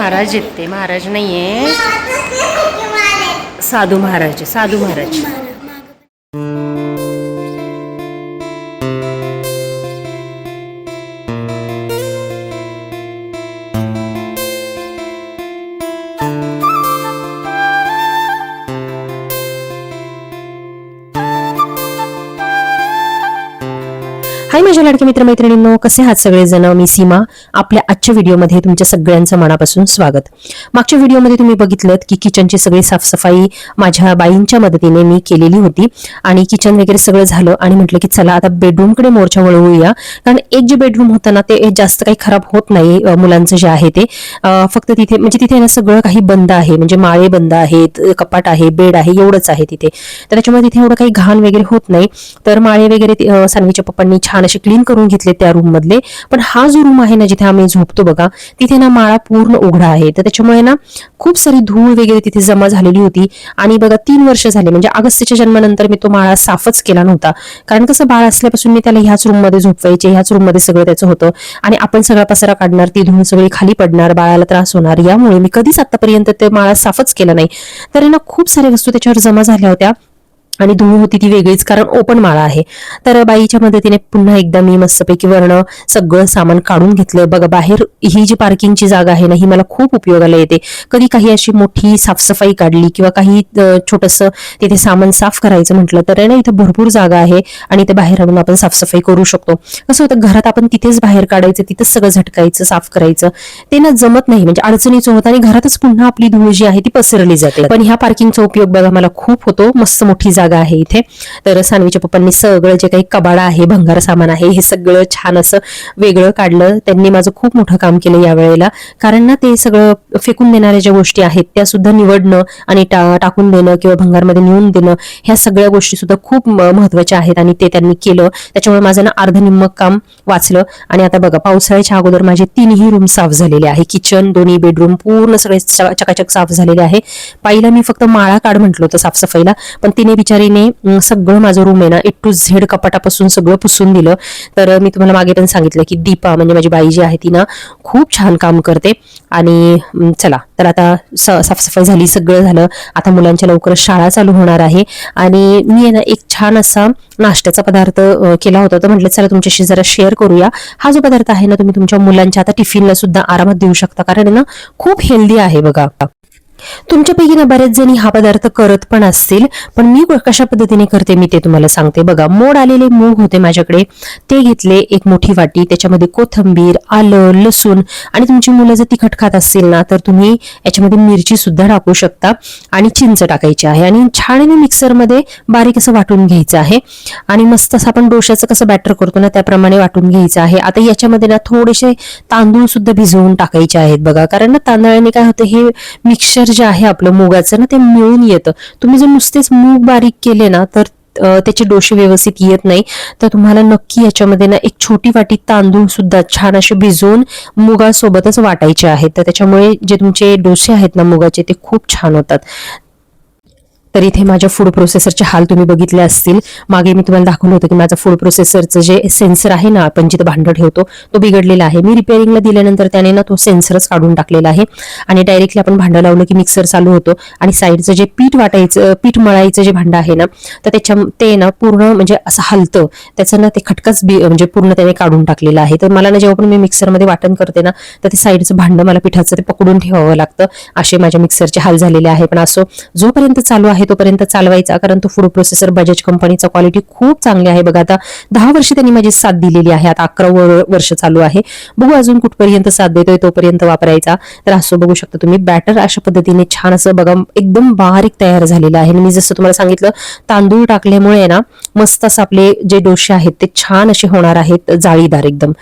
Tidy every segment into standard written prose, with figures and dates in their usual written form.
महाराज आहेत, ते महाराज नाहीये, साधू महाराज, साधू महाराज. हाय माझ्या लाडक्या मित्रमैत्रिणींनो, कसे आहात सगळेजण. मी सीमा. आपल्या आजच्या व्हिडिओमध्ये तुमच्या सगळ्यांचं मनापासून स्वागत. मागच्या व्हिडिओमध्ये तुम्ही बघितलं की किचनची सगळी साफसफाई माझ्या बाईंच्या मदतीने मी केलेली होती आणि किचन वगैरे सगळं झालं आणि म्हटलं की चला आता बेडरूमकडे मोर्चा वळवूया. कारण एक जे बेडरूम होतं ना ते जास्त काही खराब होत नाही, मुलांचं जे आहे ते फक्त तिथे म्हणजे तिथे ना सगळं काही बंद आहे, म्हणजे माळे बंद आहेत, कपाट आहे, बेड आहे, एवढंच आहे तिथे. तर त्याच्यामुळे तिथे एवढं काही घाण वगैरे होत नाही. तर माळे वगैरे सानवीच्या पप्पांनी छान असे क्लीन करून घेतले त्या रूम मधले. पण हा जो रूम आहे ना जिथे आम्ही झोपतो बघा, तिथे ना माळा पूर्ण उघडा आहे. तर त्याच्यामुळे ना खूप सारी धूळ वगैरे तिथे जमा झालेली होती. आणि बघा 3 वर्ष झाले, म्हणजे अगस्त्यच्या जन्मानंतर मी तो माळा साफच केला नव्हता. कारण कसं बाळ असल्यापासून मी त्याला ह्याच रूम मध्ये झोपवायचे, ह्याच रूम मध्ये सगळं त्याचं होतं आणि आपण सगळा पसारा काढणार, ती धूळ सगळी खाली पडणार, बाळाला त्रास होणार, यामुळे मी कधीच आतापर्यंत ते माळा साफच केला नाही. तर ना खूप साऱ्या वस्तू त्याच्यावर जमा झाल्या होत्या आणि धूळ होती ती वेगळीच, कारण ओपन माळा आहे. तर बाईच्या मदतीने पुन्हा एकदा मी मस्तपैकी वर्ण सगळं सामान काढून घेतलं. बघा बाहेर ही जी पार्किंगची जागा आहे ना ही मला खूप उपयोगाला येते. कधी काही अशी मोठी साफसफाई काढली किंवा काही छोटंसं तिथे सामान साफ करायचं म्हटलं तर ना इथं भरपूर जागा आहे आणि ते बाहेर आणून आपण साफसफाई करू शकतो. कसं होतं घरात आपण तिथेच बाहेर काढायचं, तिथेच सगळं झटकायचं, साफ करायचं, ते ना जमत नाही, म्हणजे अडचणीचं होतं आणि घरातच पुन्हा आपली धूळ जी आहे ती पसरली जाते. पण ह्या पार्किंगचा उपयोग बघा मला खूप होतो. मस्त मोठी जागा आहे इथे. तर सानवीच्या पप्पांनी सगळं जे काही कबाडा आहे, भंगार सामान आहे, हे सगळं छान असं वेगळं काढलं. त्यांनी माझं खूप मोठं काम केलं या वेळेला. कारण ना ते सगळं फेकून देणाऱ्या ज्या गोष्टी आहेत त्या सुद्धा निवडणं आणि टाकून देणं किंवा भंगारमध्ये नेऊन देणं, ह्या सगळ्या गोष्टी सुद्धा खूप महत्वाच्या आहेत आणि ते त्यांनी केलं. त्याच्यामुळे माझं ना अर्धनिम्म काम वाचलं. आणि आता बघा पावसाळ्याच्या अगोदर माझे 3ही रूम साफ झालेले आहे. किचन, दोन्ही बेडरूम पूर्ण सगळे चकाचक साफ झालेले आहे. बाईला मी फक्त माळा काढ म्हटलं होतं साफसफाईला, पण तिने बिचारीने सगळं माझं रूम आहे ना A to Z कपाटापासून सगळं पुसून दिलं. तर मी तुम्हाला मागे पण सांगितलं की दीपा म्हणजे माझी बाई जी आहे ती ना खूप छान काम करते. आणि चला तर आता साफसफाई झाली, सगळं झालं. आता मुलांच्या लवकरच शाळा चालू होणार आहे आणि मी ना एक छान असा नाश्त्याचा पदार्थ केला होता. तर म्हटलं चला तुमच्याशी जरा शेअर करूया. हा जो पदार्थ आहे ना तुम्ही तुमच्या मुलांच्या आता टिफिनला सुद्धा आरामात देऊ शकता, कारण ना खूप हेल्दी आहे बघा. तुमच्यापैकी ना बरेच जणी हा पदार्थ करत पण असतील, पण मी कशा पद्धतीने करते मी ते तुम्हाला सांगते. बघा मोड आलेले मूग होते माझ्याकडे, ते घेतले एक मोठी वाटी. त्याच्यामध्ये कोथिंबीर, आलं, लसूण आणि तुमची मुलं जर तिखट खात असतील ना तर तुम्ही याच्यामध्ये मिरची सुद्धा टाकू शकता आणि चिंच टाकायची आहे आणि छान मिक्सरमध्ये बारीक असं वाटून घ्यायचं आहे. आणि मस्त असं आपण डोश्याचं कसं बॅटर करतो ना त्याप्रमाणे वाटून घ्यायचं आहे. आता याच्यामध्ये ना थोडेसे तांदूळ सुद्धा भिजवून टाकायचे आहेत बघा, कारण ना तांदळाने काय होतं हे मिक्सचर जे आहे आपलं मुगाचं ना ते मिळून येतं. तुम्ही जर नुसतेच मूग बारीक केले ना तर त्याचे डोसे व्यवस्थित येत नाही. तर तुम्हाला नक्की याच्यामध्ये ना एक छोटी वाटी तांदूळ सुद्धा छान असे भिजवून मुगासोबतच वाटायचे आहेत. तर त्याच्यामुळे जे तुमचे डोसे आहेत ना मुगाचे ते खूप छान होतात. तर इथे माझ्या फूड प्रोसेसरचे हाल तुम्ही बघितले असतील. मागे मी तुम्हाला दाखवलं होतं की माझं फूड प्रोसेसरचं जे सेन्सर आहे ना आपण जिथे भांडं ठेवतो तो बिघडलेला आहे. मी रिपेअरिंगला दिल्यानंतर त्याने ना तो सेन्सरच काढून टाकलेला आहे आणि डायरेक्टली आपण भांडं लावलं की मिक्सर चालू होतो. आणि साईडचं जे पीठ मळायचं जे भांडं आहे ना तर ते ना पूर्ण म्हणजे असं हलतं, त्याचं ना ते खटकाच म्हणजे पूर्ण त्याने काढून टाकलेलं आहे. तर मला ना जेव्हा पण मी मिक्सरमध्ये वाटण करते ना तर ते साईडचं भांडं मला पिठाचं ते पकडून ठेवावं लागतं. असे माझ्या मिक्सरचे हाल झालेले आहे. पण असो, जोपर्यंत चालू आहे तोपर्यंत चालवायचा, कारण तो फूड प्रोसेसर बजाज कंपनीचा क्वालिटी खूप चांगली आहे बघा. आता 10 वर्ष त्यांनी माझी साथ दिलेली आहे, आता 11 वर्ष चालू आहे. बघू अजून कुठपर्यंत साथ देतोय, तोपर्यंत वापरायचा. तर असं बघू शकता तुम्ही बॅटर अशा पद्धतीने छान असं बघा एकदम बारीक तयार झालेलं आहे. मी जसं तुम्हाला सांगितलं तांदूळ टाकल्यामुळे ना मस्त असं आपले जे डोसे आहेत ते छान असे होणार आहेत, जाळीदार एकदम.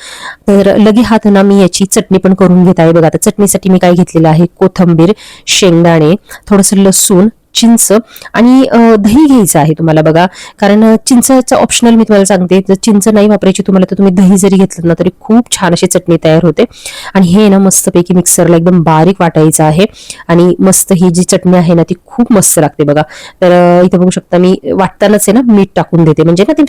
तर लगे हात ना मी याची चटणी पण करून घेत आहे बघा. आता चटणीसाठी मी काय घेतलेलं आहे, कोथिंबीर, शेंगदाणे, थोडंसं लसूण, चिंच आणि दही घ्यायचं आहे तुम्हाला बघा, कारण चिंचचं ऑप्शनल मी तुम्हाला सांगते, जर चिंच नाही वापरायची तुम्हाला तर तुम्ही दही जरी घेतलं ना तरी खूप छान अशी चटणी तयार होते. आणि हे ना मस्तपैकी मिक्सरला एकदम बारीक वाटायचं आहे आणि मस्त ही जी चटणी आहे ना ती खूप मस्त लागते बघा. तर इथे बघू शकता मी वाटतानाच आहे ना मीठ टाकून देते, म्हणजे ना ते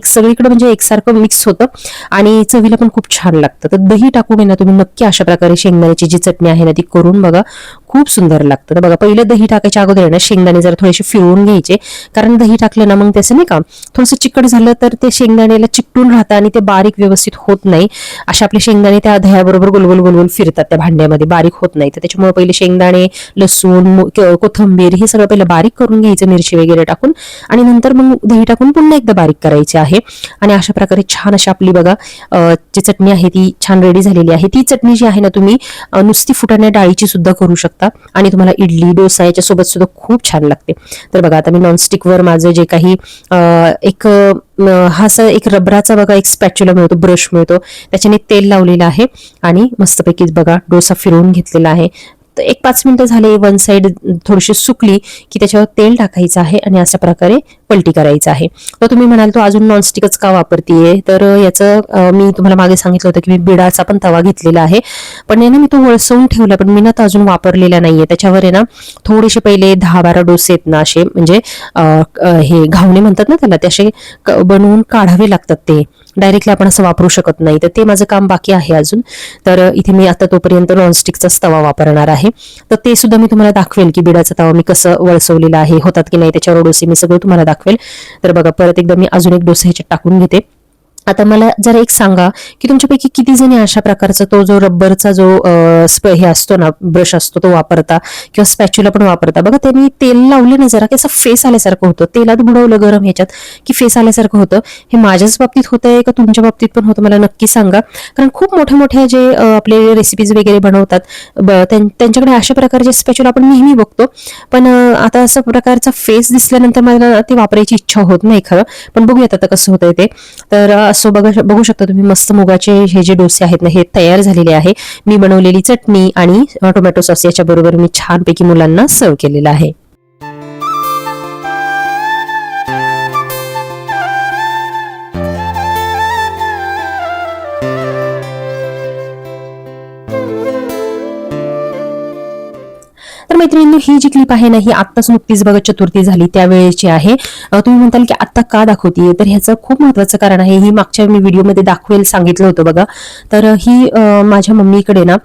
सगळीकडे म्हणजे एकसारखं मिक्स होतं आणि चवीला पण खूप छान लागतं. तर दही टाकून आहे ना तुम्ही नक्की अशा प्रकारे शेंगदाण्याची जी चटणी आहे ना ती करून बघा, खूप सुंदर लागतं. तर बघा पहिलं दही टाकायच्या अगोदर ना शेंगदाणे जरा थोडेसे फिरवून घ्यायचे, कारण दही टाकलं ना मग त्याचं नाही का थोडंसं चिकट झालं तर ते शेंगदाण्याला चिकटून राहतं आणि ते बारीक व्यवस्थित होत नाही. अशा आपले शेंगदाणे त्या दह्याबरोबर गोलगोल गोलगोल फिरतात त्या भांड्यामध्ये, बारीक होत नाही. तर त्याच्यामुळे पहिले शेंगदाणे, लसूण, कोथिंबीर हे सगळं पहिलं बारीक करून घ्यायचं मिरची वगैरे टाकून, आणि नंतर मग दही टाकून पुन्हा एकदा बारीक करायचे आहे. आणि अशा प्रकारे छान अशी आपली बघा जी चटणी आहे ती छान रेडी झालेली आहे. ती चटणी जी आहे ना तुम्ही नुसती फुटाण्या डाळीची सुद्धा करू शकता आणि तुम्हाला इडली, डोसा याच्या सोबत सुद्धा खूप छान लागते. तर बघा आता मी नॉनस्टिक वर माझं जे काही एक हा असा एक रबराचा बघा एक स्पॅच्युला मिळतो, ब्रश मिळतो, त्याच्याने तेल लावलेलं आहे आणि मस्तपैकी बघा डोसा फिरवून घेतलेला आहे. तर 1-5 मिनिटं झाले, वन साइड थोडीशी सुकली की त्याच्यावर तेल टाकायचं आहे आणि अशा प्रकारे पलटी करायचं आहे. तर तुम्ही म्हणाल तो अजून नॉनस्टिकच का वापरतीये, तर याचं मी तुम्हाला मागे सांगितलं होतं की मी बिडाचा पण तवा घेतलेला आहे, पण आहे ना मी तो वळसवून ठेवला, पण मी ना तो अजून वापरलेला नाहीये. त्याच्यावर आहे ना थोडेसे पहिले 10-12 डोसे आहेत ना असे, म्हणजे हे घावणे म्हणतात ना त्याला, ते असे बनवून काढावे लागतात, ते डायरेक्टली आपण असं वापरू शकत नाही. तर ते माझं काम बाकी आहे अजून. तर इथे मी आता तोपर्यंत नॉनस्टिकचाच तवा वापरणार आहे. तर ते सुद्धा मी तुम्हाला दाखवेल की बिडाचा तवा मी कसं वळसवलेला आहे, होतात की नाही त्याच्यावर डोसे, मी सगळं तुम्हाला दाखवेल. तर बघा परत एकदा मी अजून एक डोसा ह्याच्यात टाकून घेते. आता मला जरा एक सांगा की तुमच्यापैकी किती जणी अशा प्रकारचा तो जो रबरचा जो हे असतो ना, ब्रश असतो तो वापरता किंवा स्पॅच्युला पण वापरता. बघा ते मी तेल लावलं ना जरा की असं फेस आल्यासारखं होतं, तेलात बुडवलं गरम ह्याच्यात की फेस आल्यासारखं होतं. हे माझ्याच बाबतीत होतंय का तुमच्या बाबतीत पण होतं मला नक्की सांगा, कारण खूप मोठ्या मोठ्या जे आपले रेसिपीज वगैरे बनवतात त्यांच्याकडे अशा प्रकारचे स्पॅच्युला आपण नेहमी बघतो, पण आता अशा प्रकारचा फेस दिसल्यानंतर मला ते वापरायची इच्छा होत नाही खरं. पण बघूयात आता कसं होतंय ते. तर असं बघू शकता तुम्ही मस्त मुगाचे हे जे डोसे आहेत ना हे तयार झालेले आहे. मी बनवलेली चटणी आणि टोमॅटो सॉस याच्या बरोबर मी छानपैकी मुलांना सर्व केलेला आहे. तर मैत्रिणींनो ही जी क्लिप आहे ना ही आत्ताच नुकतीच बघा चतुर्थी झाली त्यावेळेची आहे. तुम्ही म्हणताल की आत्ता का दाखवतीये, तर ह्याचं खूप महत्त्वाचं कारण आहे. ही मागच्या मी व्हिडिओमध्ये दाखवेल सांगितलं होतं बघा. तर ही माझ्या मम्मीकडे ना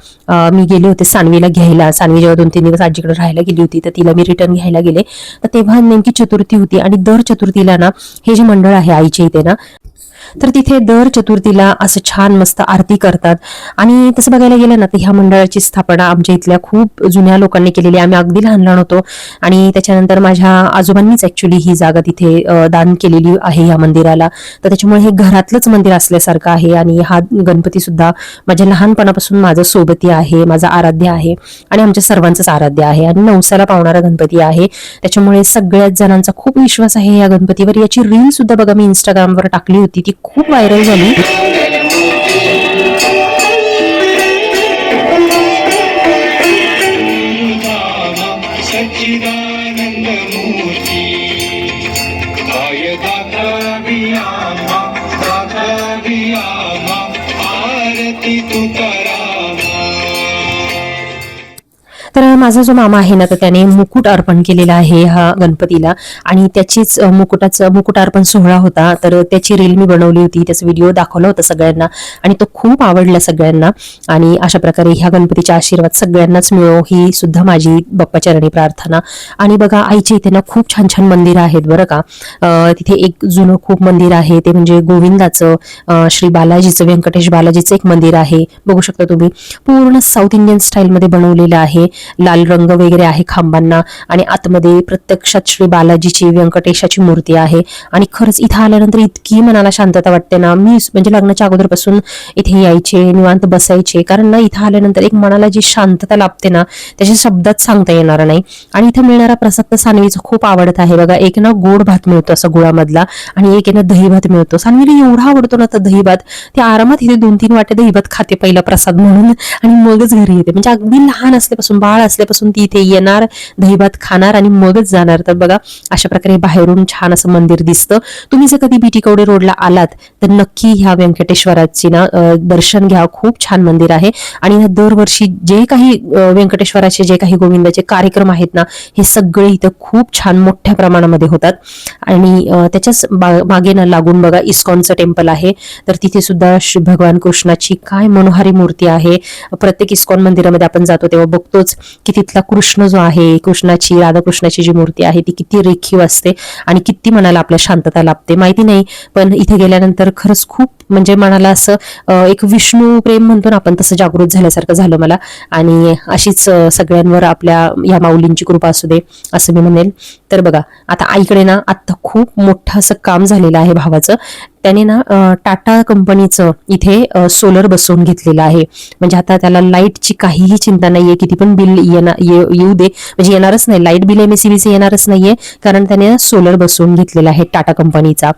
मी गेले होते सानवीला घ्यायला. सानवी जेव्हा 2-3 दिवस आजीकडे राहायला गेली होती तर तिला मी रिटर्न घ्यायला गेले, तर तेव्हा नेमकी चतुर्थी होती. आणि दर चतुर्थीला ना हे जे मंडळ आहे आईच्या इथे ना, तर तिथे दर चतुर्थीला असं छान मस्त आरती करतात. आणि तसं बघायला गेलं ना तर ह्या मंडळाची स्थापना आमच्या इथल्या खूप जुन्या लोकांनी केलेली. आम्ही अगदी लहान लहान होतो आणि त्याच्यानंतर माझ्या आजोबांनीच ऍक्च्युली ही जागा तिथे दान केलेली आहे या मंदिराला. तर त्याच्यामुळे हे घरातलंच मंदिर असल्यासारखं आहे. आणि हा गणपती सुद्धा माझ्या लहानपणापासून माझा सोबती आहे, माझा आराध्य आहे आणि आमच्या सर्वांचाच आराध्य आहे आणि नवसाला पावणारा गणपती आहे. त्याच्यामुळे सगळ्याच जणांचा खूप विश्वास आहे या गणपतीवर. याची रील सुद्धा बघा मी इंस्टाग्रामवर टाकली होती, ती खूप व्हायरल झाली. तर माझा जो मामा आहे ना तर त्याने मुकुट अर्पण केलेला आहे ह्या गणपतीला आणि त्याचीच मुकुट अर्पण सोहळा होता. तर त्याची रील मी बनवली होती, त्याचा व्हिडिओ दाखवला होता सगळ्यांना आणि तो खूप आवडला सगळ्यांना. आणि अशा प्रकारे ह्या गणपतीचा आशीर्वाद सगळ्यांनाच मिळो ही सुद्धा माझी बाप्पाचरणी प्रार्थना. आणि बघा आईच्या इथे ना खूप छान छान मंदिरं आहेत बरं का. तिथे एक जुनं खूप मंदिर आहे ते म्हणजे गोविंदाचं, श्री बालाजीचं, व्यंकटेश बालाजीचं एक मंदिर आहे. बघू शकता तुम्ही पूर्ण साऊथ इंडियन स्टाईल मध्ये बनवलेलं आहे. लाल रंग वगैरे आहे खांबांना आणि आतमध्ये प्रत्यक्षात श्री बालाजीची, व्यंकटेशाची मूर्ती आहे. आणि खरंच इथं आल्यानंतर इतकी मनाला शांतता वाटते ना. मी म्हणजे लग्नाच्या अगोदरपासून इथे यायचे, निवांत बसायचे, कारण ना इथं आल्यानंतर एक मनाला जी शांतता लाभते ना त्याच्या शब्दात सांगता येणार नाही. आणि इथं मिळणारा प्रसाद तर सानवीचं खूप आवडत आहे बघा. एक ना गोड भात मिळतो असा गुळामधला आणि एक ना दही भात मिळतो. सानवीला एवढा आवडतो ना तर दही भात, ते आरामात इथे 2-3 वाटे दही भात खाते पहिला प्रसाद म्हणून आणि मगच घरी येते. म्हणजे अगदी लहान असल्यापासून, बाळ वाजल्यापासून ती इथे येणार, दहीभात खाणार आणि मगच जाणार. तर बघा अशा प्रकारे बाहेरून छान असं मंदिर दिसतं. तुम्ही जर कधी बीटी कवडे रोडला आलात तर नक्की ह्या व्यंकटेश्वराची ना दर्शन घ्या. खूप छान मंदिर आहे आणि दरवर्षी जे काही व्यंकटेश्वराचे जे काही गोविंदाचे कार्यक्रम आहेत ना, हे सगळे इथं खूप छान मोठ्या प्रमाणामध्ये होतात. आणि त्याच्याच मागे ना लागून बघा इस्कॉनचं टेम्पल आहे. तर तिथे सुद्धा श्री भगवान कृष्णाची काय मनोहारी मूर्ती आहे. प्रत्येक इस्कॉन मंदिरामध्ये आपण जातो तेव्हा बघतोच की तिथला कृष्ण जो आहे, कृष्णाची राधाकृष्णाची जी मूर्ती आहे ती किती रेखीव असते आणि किती मनाला आपल्या शांतता लाभते माहिती नाही. पण इथे गेल्यानंतर खरंच खूप म्हणजे मनाला असं एक विष्णू प्रेम म्हणतो ना आपण, तसं जागृत झाल्यासारखं झालं मला. आणि अशीच सगळ्यांवर आपल्या या माऊलींची कृपा असू दे असं मी म्हणेल. तर बघा आता आईकडे ना आता खूप मोठं असं काम झालेलं आहे भावाचं. त्याने ना टाटा कंपनीचं इथे सोलर बसवून घेतलेलं आहे. म्हणजे आता त्याला लाईटची काहीही चिंता नाहीये, किती पण बिल येऊ दे, म्हणजे येणारच नाही, लाईट बिल MSEBीचं येणारच नाहीये, कारण त्याने सोलर बसवून घेतलेला आहे टाटा कंपनीचा.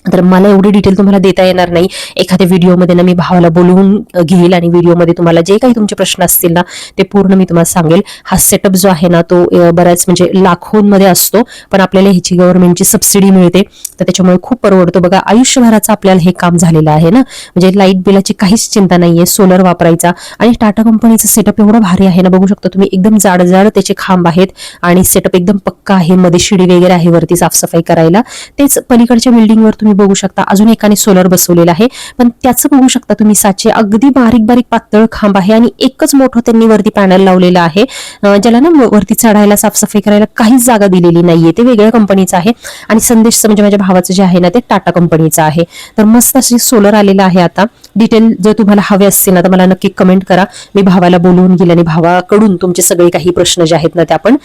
तर मला एवढी डिटेल तुम्हाला देता येणार नाही. एखाद्या व्हिडिओमध्ये ना मी भावाला बोलवून घेईल आणि व्हिडिओमध्ये तुम्हाला जे काही तुमचे प्रश्न असतील ना ते पूर्ण मी तुम्हाला सांगेल. हा सेटअप जो आहे ना तो बऱ्याच म्हणजे लाखोंमध्ये असतो, पण आपल्याला ह्याची गव्हर्नमेंटची सबसिडी मिळते, तर त्याच्यामुळे खूप परवडतो. बघा आयुष्यभराचं आपल्याला हे काम झालेलं आहे ना, म्हणजे लाईट बिलाची काहीच चिंता नाहीये, सोलर वापरायचा. आणि टाटा कंपनीचं सेटअप एवढं भारी आहे ना, बघू शकता तुम्ही, एकदम जाड त्याचे खांब आहेत आणि सेटअप एकदम पक्का आहे. मध्ये शिडी वगैरे आहे वरती साफसफाई करायला. तेच पलीकडच्या बिल्डिंगवर तुम्ही बघू शकता अजून एकाने सोलर बसवलेला आहे, पण त्याचं बघू शकता तुम्ही साचे अगदी बारीक बारीक पातळ खांब आहे आणि एकच मोठं त्यांनी वरती पॅनल लावलेलं आहे. ज्याला ना वरती चढायला साफसफाई करायला काहीच जागा दिलेली नाहीये, ते वेगळ्या कंपनीचं आहे. आणि संदेशचं म्हणजे माझ्या भावाचं जे आहे ना ते टाटा कंपनीचं आहे. तर मस्त अशी सोलर आलेलं आहे. आता डिटेल जर तुम्हाला हवे असतील ना तर मला नक्की कमेंट करा, मी भावाला बोलवून गेले आणि भावाकडून तुमचे सगळे काही प्रश्न जे आहेत ना ते आपण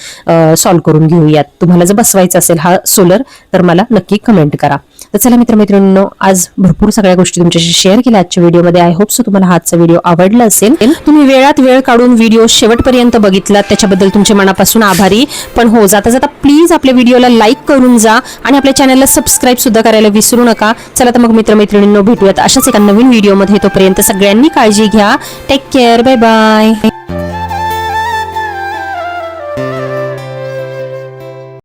सॉल्व्ह करून घेऊयात. तुम्हाला जर बसवायचा असेल हा सोलर तर मला नक्की कमेंट करा. तर चला मित्रमैत्रिणींनो, आज भरपूर सगळ्या गोष्टी तुमच्याशी शेअर केल्या आजच्या व्हिडिओमध्ये. आय होप सो तुम्हाला आजचा व्हिडिओ आवडला असेल. तुम्ही वेळात वेळ काढून व्हिडिओ शेवटपर्यंत बघितला त्याच्याबद्दल तुमचे मनापासून आभारी. पण हो, जाता जाता प्लीज आपल्या व्हिडिओला लाईक करून जा आणि आपल्या चॅनलला सबस्क्राईब सुद्धा करायला विसरू नका. चला तर मग मित्रमैत्रिणींनो भेटूयात अशाच एका नवीन व्हिडिओमध्ये. तोपर्यंत सगळ्यांनी काळजी घ्या. Take care. Bye bye.